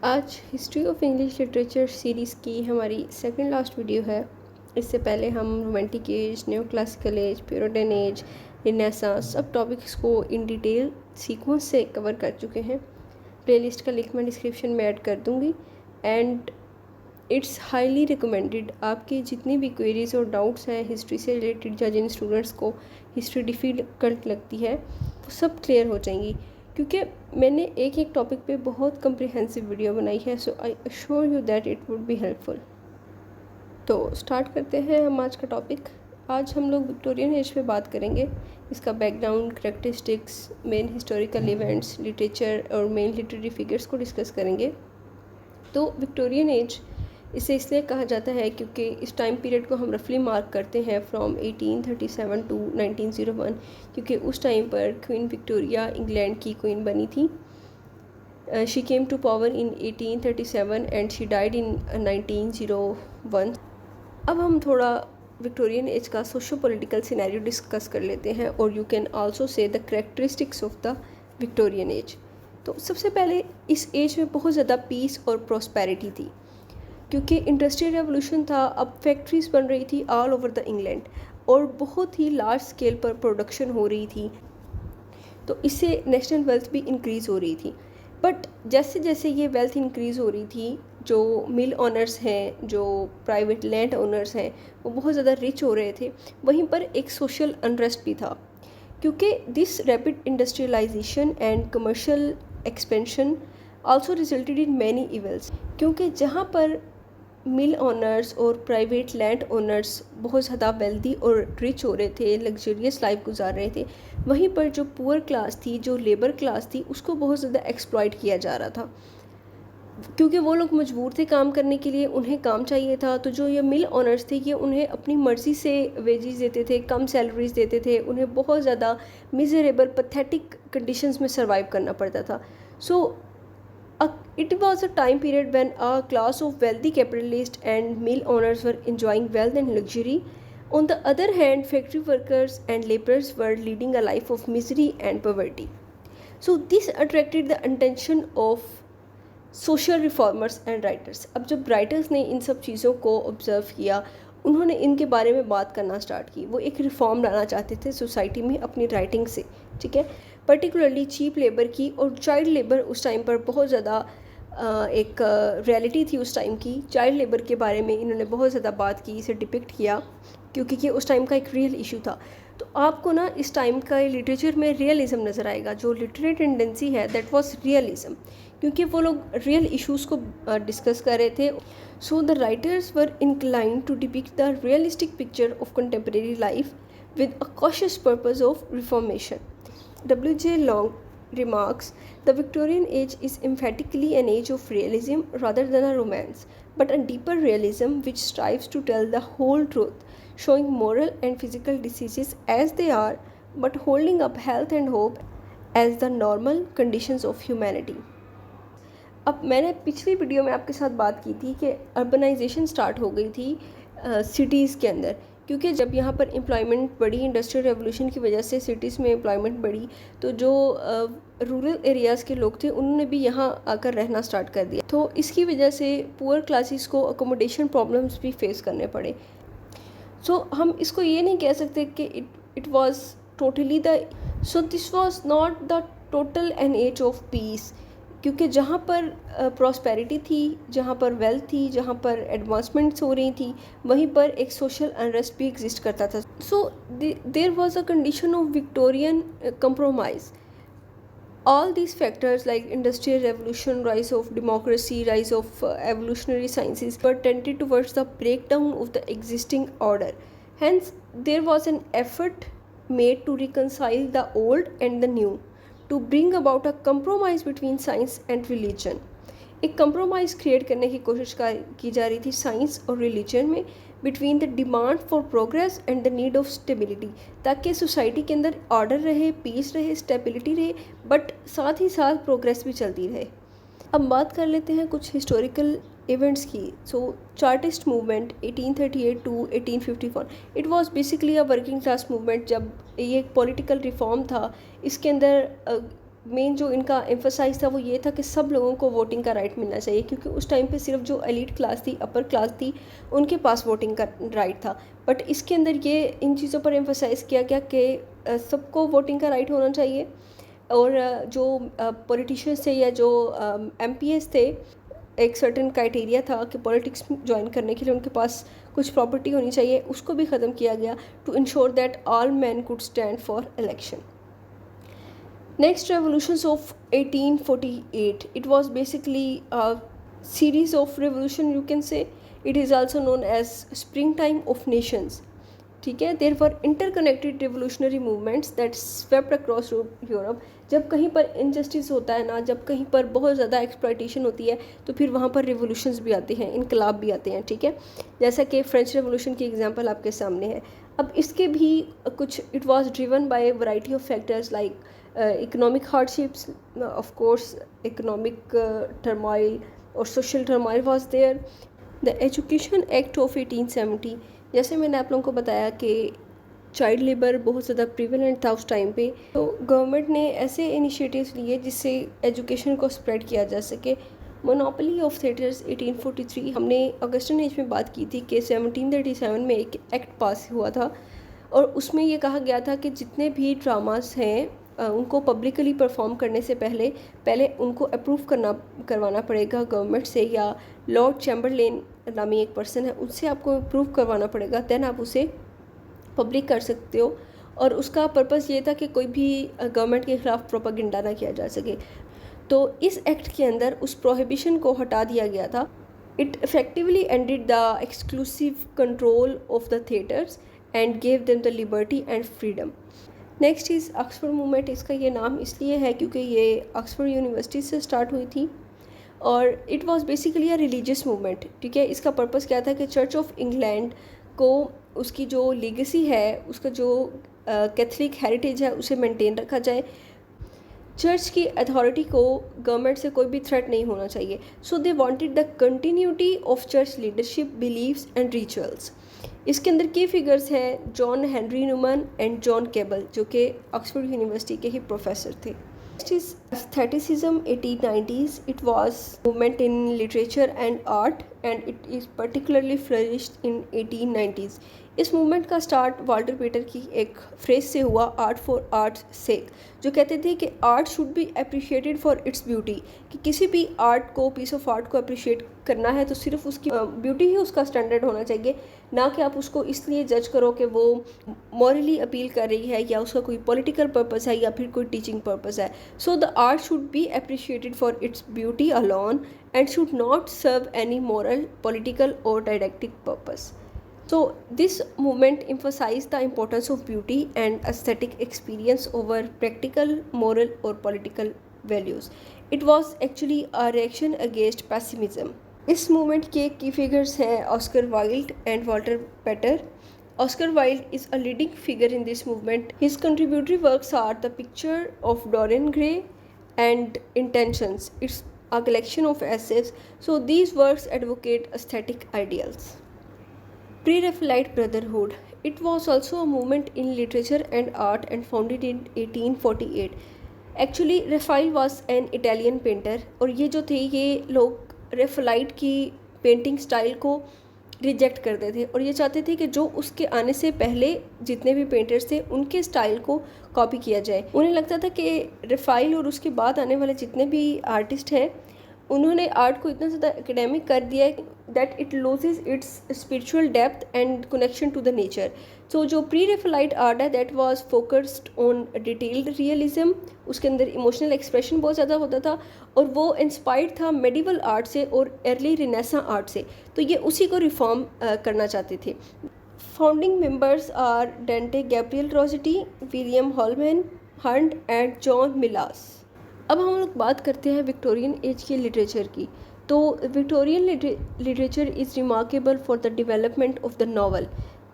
आज history of English literature series की हमारी सेकंड लास्ट वीडियो है। इससे पहले हम romantic age, new classical age, Puritan age, Renaissance सब टॉपिक्स को इन डिटेल सीक्वेंस से कवर कर चुके हैं। प्लेलिस्ट का लिंक मैं डिस्क्रिप्शन में ऐड कर दूंगी एंड इट्स हाईली रिकमेंडेड। आपकी जितनी भी क्वेरीज और डाउट्स हैं हिस्ट्री से रिलेटेड या जिन स्टूडेंट्स को हिस्ट्री डिफ़िकल्ट लगती है वो सब क्लियर हो जाएंगी, क्योंकि मैंने एक एक टॉपिक पे बहुत कम्प्रिहेंसिव वीडियो बनाई है। So I assure you that it would be helpful. तो स्टार्ट करते हैं हम आज का टॉपिक। आज हम लोग विक्टोरियन एज पे बात करेंगे, इसका background, characteristics, main historical events, literature और मेन लिटरेरी फिगर्स को डिस्कस करेंगे। तो विक्टोरियन एज इसे इसलिए कहा जाता है क्योंकि इस टाइम पीरियड को हम रफली मार्क करते हैं फ्रॉम 1837 टू 1901, क्योंकि उस टाइम पर क्वीन विक्टोरिया इंग्लैंड की क्वीन बनी थी। She came to power in 1837 and she died in 1901। अब हम थोड़ा विक्टोरियन एज का सोशो पॉलिटिकल सिनेरियो डिस्कस कर लेते हैं, और you can also say the characteristics of the Victorian age. तो सबसे पहले इस एज में बहुत ज़्यादा पीस और प्रॉस्पेरिटी थी, क्योंकि इंडस्ट्रियल रेवोल्यूशन था। अब फैक्ट्रीज बन रही थी ऑल ओवर द इंग्लैंड और बहुत ही लार्ज स्केल पर प्रोडक्शन हो रही थी, तो इससे नेशनल वेल्थ भी इंक्रीज़ हो रही थी। बट जैसे जैसे ये वेल्थ इंक्रीज़ हो रही थी, जो मिल ओनर्स हैं, जो प्राइवेट लैंड ओनर्स हैं, वो बहुत ज़्यादा रिच हो रहे थे। वहीं पर एक सोशल अनरेस्ट भी था, क्योंकि this rapid industrialisation and commercial expansion also resulted in many evils. क्योंकि जहाँ पर मिल ओनर्स और प्राइवेट लैंड ओनर्स बहुत ज़्यादा वेल्दी और रिच हो रहे थे, लग्जरियस लाइफ गुजार रहे थे, वहीं पर जो पुअर क्लास थी, जो लेबर क्लास थी, उसको बहुत ज़्यादा एक्सप्लॉइट किया जा रहा था, क्योंकि वो लोग मजबूर थे काम करने के लिए, उन्हें काम चाहिए था। तो जो ये मिल ओनर्स थे, ये उन्हें अपनी मर्ज़ी से वेजेस देते थे, कम सैलरीज देते थे, उन्हें बहुत ज़्यादा मिजरेबल पैथेटिक कंडीशंस में सर्वाइव करना पड़ता था। सो it was a time period when a class of wealthy capitalists and mill owners were enjoying wealth and luxury. On the other hand, factory workers and laborers were leading a life of misery and poverty. So this attracted the attention of social reformers and writers. अब जब writers ने इन सब चीज़ों को observe किया, उन्होंने इनके बारे में बात करना स्टार्ट की। वो एक रिफॉर्म लाना चाहते थे सोसाइटी में अपनी राइटिंग से, ठीक है। पर्टिकुलरली चीप लेबर की और चाइल्ड लेबर उस टाइम पर बहुत ज़्यादा एक रियलिटी थी उस टाइम की। चाइल्ड लेबर के बारे में इन्होंने बहुत ज़्यादा बात की, इसे डिपिक्ट किया, क्योंकि ये उस टाइम का एक रियल इशू था। तो आपको ना इस टाइम का लिटरेचर में रियलिज़म नज़र आएगा। जो लिटरेरी टेंडेंसी है दैट वाज रियलिज़म, क्योंकि वो लोग रियल इश्यूज़ को डिस्कस कर रहे थे। So the writers were inclined to depict the realistic picture of contemporary life with a cautious purpose of reformation. W.J. Long remarks, the Victorian age is emphatically an age of realism rather than a romance, but a deeper realism which strives to tell the whole truth, showing moral and physical diseases as they are, but holding up health and hope as the normal conditions of humanity. अब मैंने पिछली video में आपके साथ बात की थी कि अर्बनाइजेशन स्टार्ट हो गई थी सिटीज़ के अंदर, क्योंकि जब यहाँ पर एम्प्लॉयमेंट बढ़ी, इंडस्ट्रियल रेवोल्यूशन की वजह से सिटीज़ में एम्प्लॉयमेंट बढ़ी, तो जो रूरल एरियाज़ के लोग थे उन्होंने भी यहाँ आकर रहना स्टार्ट कर दिया। तो इसकी वजह से पुअर क्लासेस को अकोमोडेशन प्रॉब्लम्स भी फेस करने पड़े। सो हम इसको ये नहीं कह सकते कि it was totally so this was not the total an age of peace, क्योंकि जहाँ पर प्रॉस्पेरिटी थी, जहाँ पर वेल्थ थी, जहाँ पर एडवांसमेंट्स हो रही थी, वहीं पर एक सोशल अनरेस्ट भी एग्जिस्ट करता था। So there was a condition of Victorian compromise. All these factors like industrial revolution, rise of democracy, rise of evolutionary sciences were tended towards the breakdown of the existing order. Hence, there was an effort made to reconcile the old and the new, to bring about a compromise between science and religion. एक compromise create करने की कोशिश की जा रही थी science और religion में, between the demand for progress and the need of stability, ताकि सोसाइटी के अंदर ऑर्डर रहे, पीस रहे, स्टेबिलिटी रहे, बट साथ ही साथ प्रोग्रेस भी चलती रहे। अब बात कर लेते हैं कुछ हिस्टोरिकल इवेंट्स की। So Chartist movement 1838 to 1854, it was basically a working class movement. जब ये एक पॉलिटिकल रिफॉर्म था, इसके अंदर मेन जो इनका एम्फोसाइज था वो ये था कि सब लोगों को वोटिंग का राइट मिलना चाहिए, क्योंकि उस टाइम पे सिर्फ जो एलीट क्लास थी, अपर क्लास थी, उनके पास वोटिंग का राइट था। बट इसके अंदर ये इन चीज़ों पर एम्फोसाइज किया गया कि सबको वोटिंग का राइट होना चाहिए। और जो पॉलिटिशियंस थे या जो एमपीएस थे, एक सर्टेन क्राइटेरिया था कि पॉलिटिक्स ज्वाइन करने के लिए उनके पास कुछ प्रॉपर्टी होनी चाहिए, उसको भी ख़त्म किया गया to ensure that all man could stand for election. Next, revolutions of 1848. It was basically a series of revolution, you can say. It is also known as springtime of nations. ठीक है, there were interconnected revolutionary movements that swept across Europe. जब कहीं पर injustice होता है ना, जब कहीं पर बहुत ज़्यादा एक्सप्लॉइटेशन होती है, तो फिर वहाँ पर रिवोल्यूशंस भी आते हैं, इनकलाब भी आते हैं। ठीक है, जैसा कि फ्रेंच रेवोल्यूशन की एग्जांपल आपके सामने है। अब इसके भी कुछ, it was driven by variety of factors like economic hardships, of course economic turmoil और social turmoil was there. The education act of 1870, जैसे मैंने आप लोगों को बताया कि चाइल्ड लेबर बहुत ज़्यादा प्रिवेलेंट था उस टाइम पे, तो गवर्नमेंट ने ऐसे इनिशिएटिव्स लिए जिससे एजुकेशन को स्प्रेड किया जा सके। मोनोपोली ऑफ थिएटर्स 1843, हमने ऑगस्टन एज में बात की थी कि 1737 में एक एक्ट पास हुआ था, और उसमें ये कहा गया था कि जितने भी ड्रामास हैं उनको पब्लिकली परफॉर्म करने से पहले उनको अप्रूव करवाना पड़ेगा गवर्नमेंट से, या लॉर्ड चैम्बरलेन नामी एक पर्सन है, उससे आपको अप्रूव करवाना पड़ेगा, देन आप उसे पब्लिक कर सकते हो। और उसका पर्पस ये था कि कोई भी गवर्नमेंट के खिलाफ प्रोपागेंडा ना किया जा सके। तो इस एक्ट के अंदर उस प्रोहिबिशन को हटा दिया गया था। It effectively ended the exclusive control of the theatres and gave them the liberty and freedom. Next is Oxford movement. इसका ये नाम इसलिए है क्योंकि ये ऑक्सफोर्ड यूनिवर्सिटी से स्टार्ट हुई थी, और it was basically a religious movement. ठीक है, इसका पर्पस क्या था कि चर्च ऑफ इंग्लैंड को उसकी जो लीगेसी है, उसका जो कैथलिक हेरिटेज है, उसे मेंटेन रखा जाए। चर्च की अथॉरिटी को गवर्नमेंट से कोई भी थ्रेट नहीं होना चाहिए। So they wanted the continuity of church leadership, beliefs and rituals. इसके अंदर की फिगर्स हैं John Henry Newman and John Keble, जो कि ऑक्सफोर्ड यूनिवर्सिटी के ही प्रोफेसर थे। Next is aestheticism 1890s. It was movement in literature and art, and it is particularly flourished in 1890s. इस मूवमेंट का स्टार्ट वाल्टर पीटर की एक phrase से हुआ, आर्ट फॉर आर्ट सेक, जो कहते थे कि art should be appreciated for its beauty, कि किसी भी आर्ट को, पीस ऑफ आर्ट को अप्रिशिएट करना है तो सिर्फ उसकी ब्यूटी ही उसका स्टैंडर्ड होना चाहिए, ना कि आप उसको इसलिए जज करो कि वो मॉरली अपील कर रही है या उसका कोई पॉलिटिकल पर्पस है या फिर कोई टीचिंग पर्पस है। So the art should be appreciated for its beauty alone and should not serve any moral, political or didactic purpose. So this movement emphasized the importance of beauty and aesthetic experience over practical, moral or political values. It was actually a reaction against pessimism. इस movement के की figures हैं Oscar Wilde and Walter Pater. Oscar Wilde is a leading figure in this movement. His contributory works are The Picture of Dorian Gray and Intentions. It's a collection of essays. So these works advocate aesthetic ideals. Pre-Raphaelite Brotherhood. It was also a movement in literature and art and founded in 1848. Actually, Raphael was an Italian painter, और ये जो थे ये लोग Raphaelite की painting style को reject करते थे, और ये चाहते थे कि जो उसके आने से पहले जितने भी पेंटर्स थे उनके स्टाइल को कॉपी किया जाए। उन्हें लगता था कि रेफाइल और उसके बाद आने वाले जितने भी आर्टिस्ट हैं उन्होंने आर्ट को इतना ज़्यादा एकेडमिक कर दिया है that it loses its spiritual depth and connection to the nature. So जो प्री रेफेलाइट आर्ट है that was focused on detailed realism, उसके अंदर इमोशनल एक्सप्रेशन बहुत ज़्यादा होता था, और वो इंस्पायर्ड था मेडिवल आर्ट से और अर्ली रिनेसा आर्ट से, तो ये उसी को रिफॉर्म करना चाहते थे। Founding members are Dante Gabriel Rossetti, William Holman Hunt and John Millais. अब हम लोग बात करते हैं विक्टोरियन एज के लिटरेचर की। तो Victorian literature is remarkable for the development of the novel,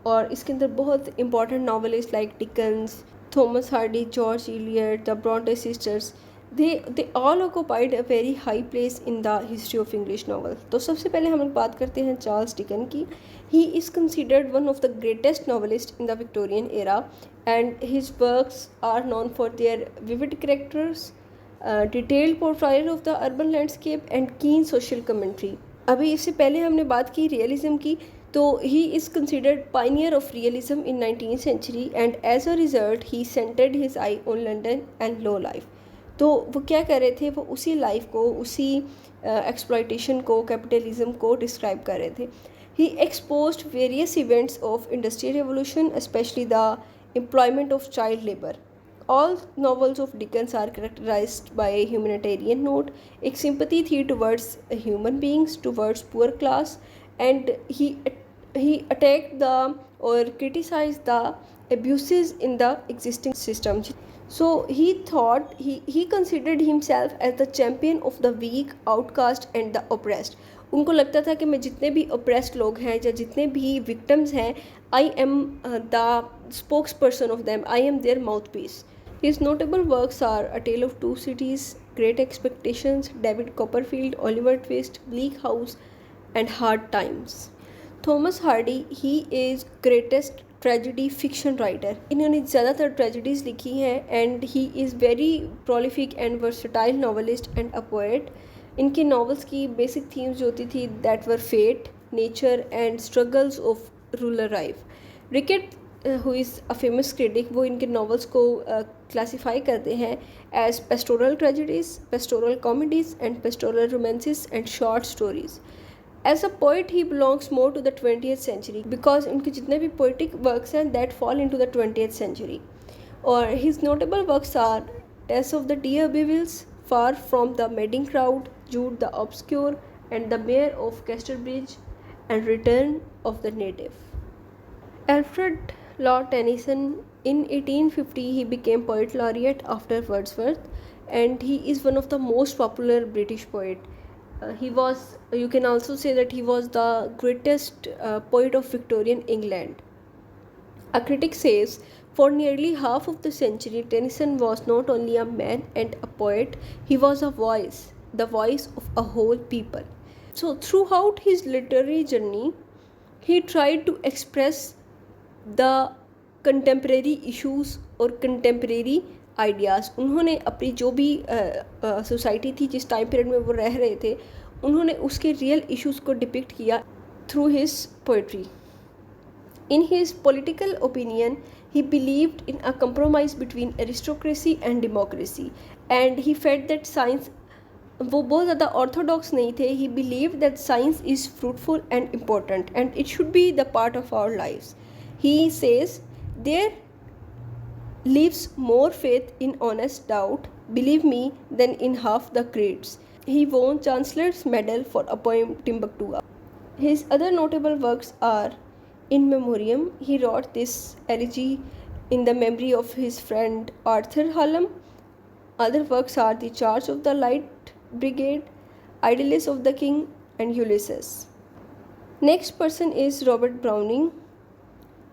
और इसके अंदर बहुत important novelist like Dickens, Thomas Hardy, George Eliot, the Brontë sisters, they all occupied a very high place in the history of English novel. तो सबसे पहले हम लोग बात करते हैं चार्ल्स डिकन की. He is considered one of the greatest novelists in the Victorian era, and his works are known for their vivid characters, detailed portrayal of the urban landscape and keen social commentary. अभी इससे पहले हमने बात की realism की, तो he is considered pioneer of realism in 19th century and as a result he centred his eye on London and low life. तो वो क्या कर रहे थे, वो उसी लाइफ को, उसी एक्सप्लॉयटेशन को, कैपिटलिज्म को डिस्क्राइब कर रहे थे। He exposed various events of industrial revolution, especially the employment of child labour. All novels of Dickens are characterized by a humanitarian note, एक sympathy थी towards human beings, towards poor class, and he attacked the or criticized the abuses in the existing systems. So he thought he considered himself as the champion of the weak, outcast and the oppressed. उनको लगता था कि मैं जितने भी oppressed लोग हैं या जितने भी victims हैं, I am the spokesperson of them, I am their mouthpiece. His notable works are A Tale of Two Cities, Great Expectations, David Copperfield, Oliver Twist, Bleak House, and Hard Times. Thomas Hardy, he is greatest tragedy fiction writer. इन्होंने ज़्यादातर tragedies लिखी हैं and he is very prolific and versatile novelist and a poet. इनके novels की basic themes जो होती थी that were fate, nature and struggles of rural life. Rickett who is a famous critic, वो इनके novels को classify करते हैं as pastoral tragedies, pastoral comedies and pastoral romances and short stories. As a poet he belongs more to the 20th century because उनके जितने भी poetic works हैं that fall into the 20th century. और his notable works are Tales of the D'Urbervilles, Far from the Madding Crowd, Jude the Obscure and The Mayor of Casterbridge and Return of the Native. Alfred Lord Tennyson, in 1850 he became poet laureate after Wordsworth and he is one of the most popular British poet. He was, you can also say that he was the greatest poet of Victorian England. A critic says, for nearly half of the century Tennyson was not only a man and a poet, he was a voice, the voice of a whole people. So throughout his literary journey he tried to express the contemporary issues और contemporary ideas. उन्होंने अपनी जो भी society थी जिस time period में वो रह रहे थे, उन्होंने उसके रियल इश्यूज़ को डिपिक्ट किया through his poetry. In his political opinion he believed in a compromise between aristocracy and democracy and he felt that science, वो बहुत ज़्यादा ऑर्थोडॉक्स नहीं थे। He believed that science is fruitful and important and it should be the part of our lives. He says, there lives more faith in honest doubt, believe me, than in half the creeds. He won Chancellor's Medal for a poem Timbuktu. His other notable works are In Memoriam. He wrote this elegy in the memory of his friend Arthur Hallam. Other works are The Charge of the Light Brigade, Idyllis of the King, and Ulysses. Next person is Robert Browning.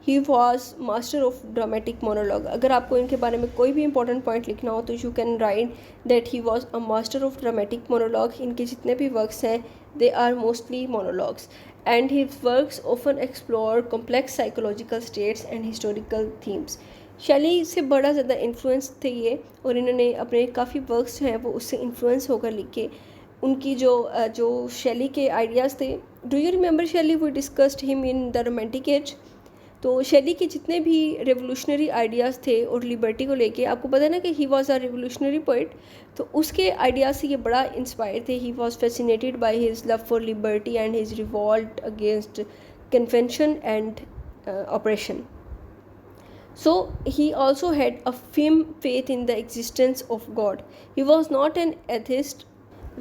He was master of dramatic monologue. अगर आपको इनके बारे में कोई भी important point लिखना हो तो you can write that he was a master of dramatic monologue. इनके जितने भी वर्क्स हैं they are mostly monologues and his works often explore complex psychological states and historical themes. Shelley से बड़ा ज़्यादा इन्फ्लुएंस थे ये और इन्होंने अपने काफ़ी वर्क्स जो हैं वो उससे इन्फ्लुएंस होकर लिखे. उनकी जो शैली के आइडियाज़ थे, do you remember Shelley, we discussed him in the romantic age. तो शैली के जितने भी रेवोल्यूशनरी आइडियाज़ थे और लिबर्टी को लेके, आपको पता है ना कि ही वॉज अ रेवोल्यूशनरी पोइट, तो उसके आइडियाज़ से ये बड़ा इंस्पायर थे. He was fascinated by his love for liberty and his revolt against convention and operation. So he also had a firm faith in the existence of God. He was not an atheist,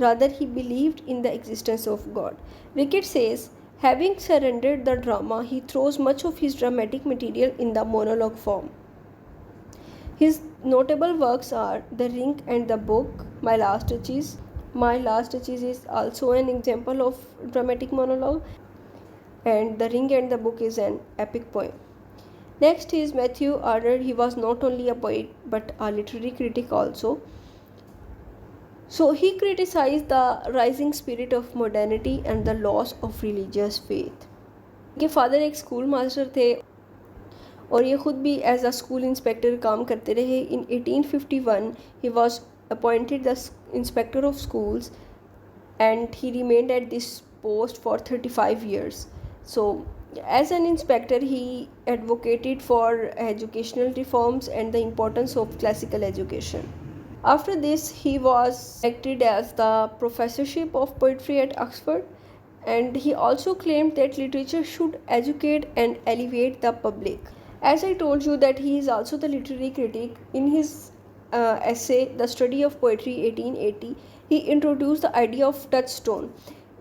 rather he believed in the existence of God. Rickett says, having surrendered the drama, he throws much of his dramatic material in the monologue form. His notable works are The Ring and the Book, My Last Wishes. My Last Wishes is also an example of dramatic monologue, and The Ring and the Book is an epic poem. Next is Matthew Arnold. He was not only a poet but a literary critic also. So he criticized the rising spirit of modernity and the loss of religious faith. इनके father एक school master थे और ये ख़ुद भी as a school inspector काम करते रहे. इन 1851 he was appointed the inspector of schools, and he remained at this post for 35 years. So as an inspector, he advocated for educational reforms and the importance of classical education. After this, he was elected as the professorship of poetry at Oxford, and he also claimed that literature should educate and elevate the public. As I told you that he is also the literary critic, in his essay The Study of Poetry 1880, he introduced the idea of touchstone,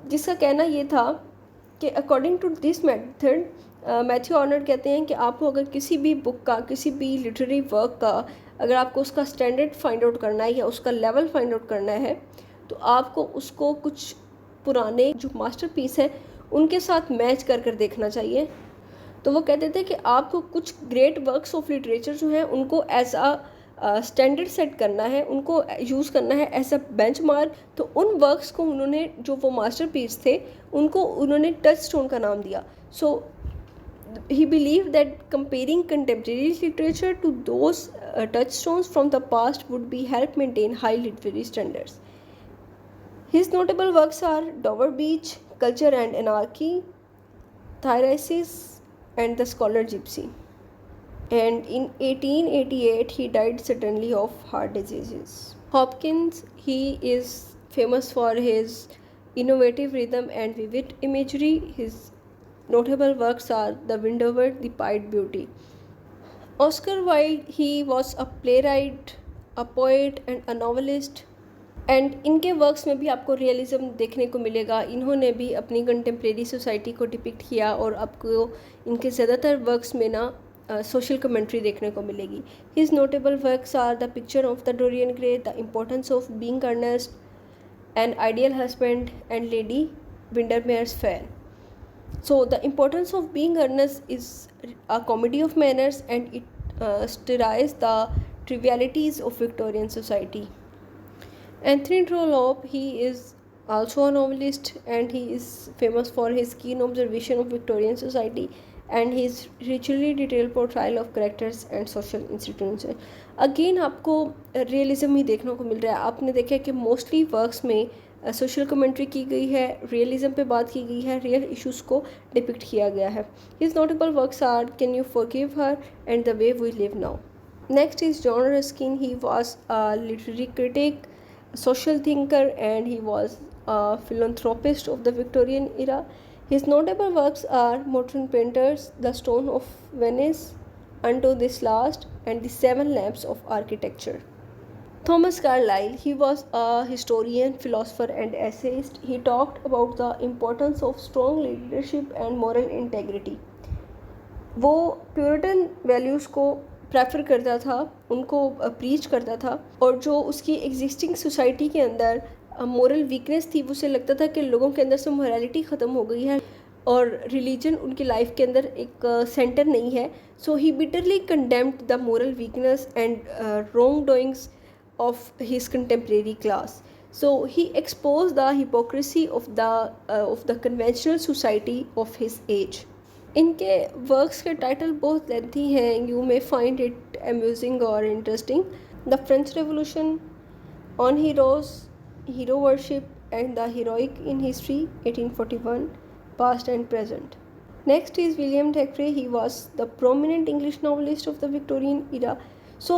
जिसका कहना ये था कि according to this method, Matthew Arnold कहते हैं कि आपको अगर किसी भी बुक का, किसी भी लिटरेरी वर्क का, अगर आपको उसका स्टैंडर्ड फाइंड आउट करना है या उसका लेवल फाइंड आउट करना है, तो आपको उसको कुछ पुराने जो मास्टरपीस हैं उनके साथ मैच कर कर देखना चाहिए. तो वो कहते थे कि आपको कुछ ग्रेट वर्क्स ऑफ लिटरेचर जो हैं उनको एज अ स्टैंडर्ड सेट करना है, उनको यूज़ करना है एज अ बेंचमार्क. तो उन वर्क्स को उन्होंने, जो वो मास्टरपीस थे, उनको उन्होंने टच स्टोन का नाम दिया. सो he believed that comparing contemporary literature to those touchstones from the past would be help maintain high literary standards. His notable works are Dover Beach, Culture and Anarchy, Thyrsis, and The Scholar Gypsy. And in 1888 he died suddenly of heart diseases. Hopkins, he is famous for his innovative rhythm and vivid imagery. His notable works are The Windower, The Pied Beauty. Oscar Wilde, he was a playwright, a poet and a novelist. And इनके works में भी आपको realism देखने को मिलेगा. इन्होंने भी अपनी कंटेम्प्रेरी सोसाइटी को डिपिक्ट किया, और आपको इनके ज़्यादातर वर्क्स में ना सोशल कमेंट्री देखने को मिलेगी. His notable works are the picture of the Dorian Gray, the importance of being earnest, an ideal husband, and lady Windermere's fair. So the importance of being earnest is a comedy of manners, and it stirs the trivialities of Victorian society. Anthony Trollope, he is also a novelist, and he is famous for his keen observation of Victorian society and his richly detailed portrayal of characters and social institutions. Again आपको realism ही देखने को मिल रहा है. आपने देखा कि mostly works में social commentary की गई है, रियलिज़म पे बात की गई है, रियल इश्यूज़ को डिपिक्ट किया गया है. His notable works are can you forgive her and the way we live now. Next is John Ruskin. He was a literary critic, social thinker, and he was a philanthropist of the Victorian era. His notable works are Modern Painters, The Stone of Venice, Unto This Last, and The Seven Lamps of Architecture. Thomas Carlyle, he was a historian, philosopher, and essayist. He talked about the importance of strong leadership and moral integrity. वो Puritan values को prefer करता था, उनको preach करता था, और जो उसकी एग्जिस्टिंग सोसाइटी के अंदर मोरल वीकनेस थी, उसे लगता था कि लोगों के अंदर से मोरालिटी ख़त्म हो गई है और रिलीजन उनकी लाइफ के अंदर एक सेंटर नहीं है. So he bitterly condemned the moral weakness and wrong doings of his contemporary class. So he exposed the hypocrisy of the conventional society of his age. इनके वर्क्स के टाइटल बहुत lengthy हैं, you may find it amusing और interesting. The French revolution, on heroes, hero worship, and the heroic in history 1841, past and present. Next is William Thackeray. He was the prominent English novelist of the Victorian era. So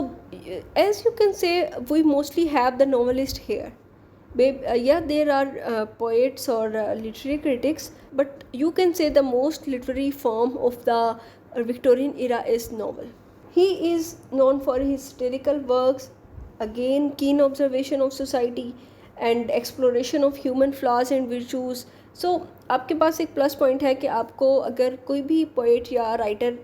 as you can say, we mostly have the novelist here. Yeah, there are poets or literary critics, but you can say the most literary form of the Victorian era is novel. He is known for his satirical works, again keen observation of society and exploration of human flaws and virtues. So आपके पास एक plus point है कि आपको अगर कोई भी poet या writer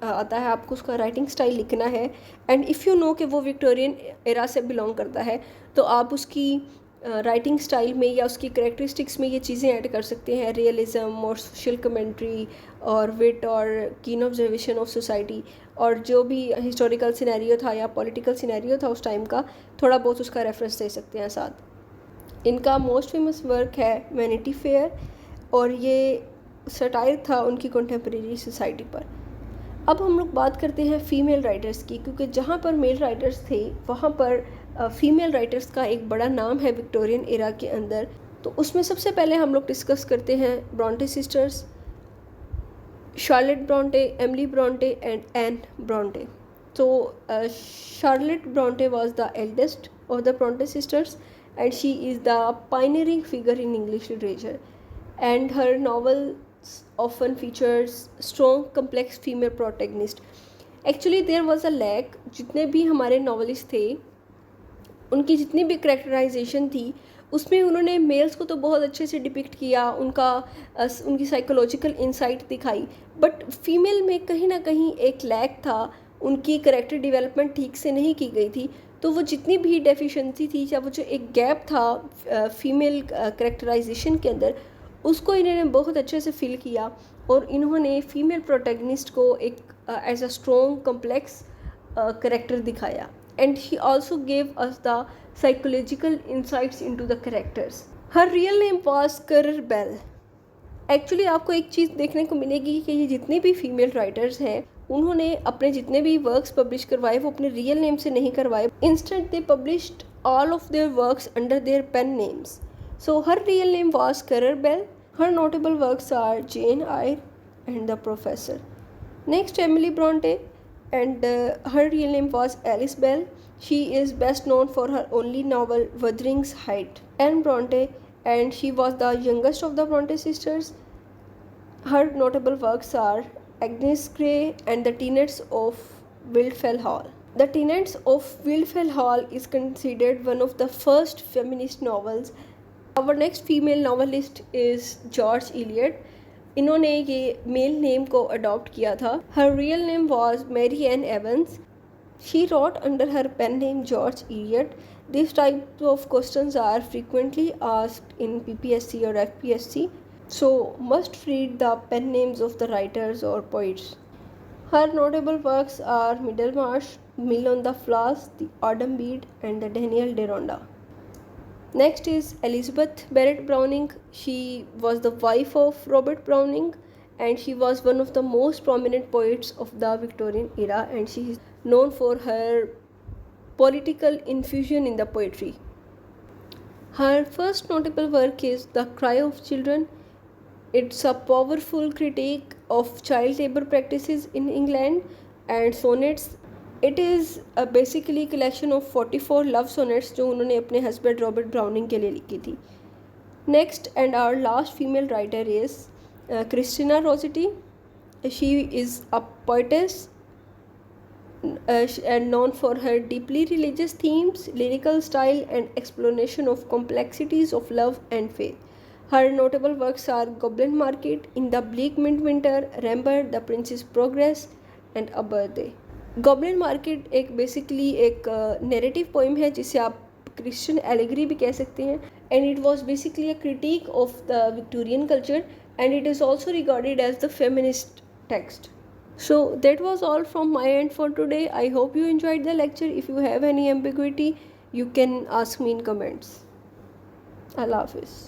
आता है, आपको उसका राइटिंग स्टाइल लिखना है, एंड इफ़ यू नो कि वो विक्टोरियन एरा से बिलोंग करता है, तो आप उसकी राइटिंग स्टाइल में या उसकी करेक्टरिस्टिक्स में ये चीज़ें ऐड कर सकते हैं, रियलिज़म और सोशल कमेंट्री और विट और कीन ऑब्जर्वेशन ऑफ सोसाइटी, और जो भी हिस्टोरिकल सिनेरियो था या पॉलिटिकल सिनेरियो था उस टाइम का, थोड़ा बहुत उसका रेफरेंस दे सकते हैं साथ. इनका मोस्ट फेमस वर्क है वैनिटी फेयर, और ये सटायर था उनकी कंटेम्प्रेरी सोसाइटी पर. अब हम लोग बात करते हैं फ़ीमेल राइटर्स की, क्योंकि जहाँ पर मेल राइटर्स थे वहाँ पर फीमेल राइटर्स का एक बड़ा नाम है विक्टोरियन एरा के अंदर। तो उसमें सबसे पहले हम लोग डिस्कस करते हैं Bronte sisters, Charlotte Bronte, Emily Bronte and Anne Bronte. So Charlotte Bronte was the eldest of the Bronte sisters, and she is the pioneering figure in English literature. And her novels often features strong, complex female protagonist. Actually, there was a lack. जितने भी हमारे novelist थे, उनकी जितनी भी characterisation थी, उसमें उन्होंने मेल्स को तो बहुत अच्छे से डिपिक्ट किया, उनकी साइकोलॉजिकल इंसाइट दिखाई, बट फीमेल में कहीं ना कहीं एक लैक था, उनकी करेक्टर डेवलपमेंट ठीक से नहीं की गई थी। तो वो जितनी भी डेफिशिएंसी थी या वो जो एक गैप था फीमेल करेक्टराइजेशन के अंदर, उसको इन्होंने बहुत अच्छे से फिल किया और इन्होंने फीमेल प्रोटैगनिस्ट को एक as a strong complex character दिखाया। And she also gave us the psychological insights into the characters. Her real name was Currer Bell. Actually आपको एक चीज़ देखने को मिलेगी कि ये जितने भी फीमेल राइटर्स हैं, उन्होंने अपने जितने भी वर्क्स पब्लिश करवाए वो अपने रियल नेम से नहीं करवाए। Instead they published all of their works under their pen names. So her real name was Currer Bell. Her notable works are Jane Eyre and the professor. Next Emily Bronte, and her real name was Alice Bell. She is best known for her only novel Wuthering's Height. Anne Bronte, and she was the youngest of the Bronte sisters. Her notable works are Agnes Grey and The Tenants of Wildfell Hall. The Tenants of Wildfell Hall is considered one of the first feminist novels. Our next female novelist is George Eliot. इन्होंने ये mail name को adopt किया था। Her real name was Mary Ann Evans. She wrote under her pen name George Eliot. This type of questions are frequently asked in PPSC और FPSC, so must read the pen names of the writers और poets. Her notable works are Middlemarch, Mill on the Floss, the Adam Bede and the Daniel Deronda. Next is Elizabeth Barrett Browning. She was the wife of Robert Browning and she was one of the most prominent poets of the Victorian era, and she is known for her political infusion in the poetry. Her first notable work is The Cry of Children. It's a powerful critique of child labor practices in England and sonnets. It is basically collection of 44 love sonnets जो उन्होंने अपने husband Robert browning के लिए लिखी थी। Next and our last female writer is Christina Rossetti. She is a poetess and known for her deeply religious themes, lyrical style and explanation of complexities of love and faith. Her notable works are Goblin Market, In the Bleak Midwinter, Rambert, The Prince's Progress and A Birthday. Goblin Market एक basically एक narrative poem है जिसे आप Christian allegory भी कह सकते हैं, and it was basically a critic of the Victorian culture and it is also regarded as the feminist text. So that was all from my end for today. I hope you enjoyed the lecture. If you have any ambiguity, you can ask me in comments. Allah Hafiz.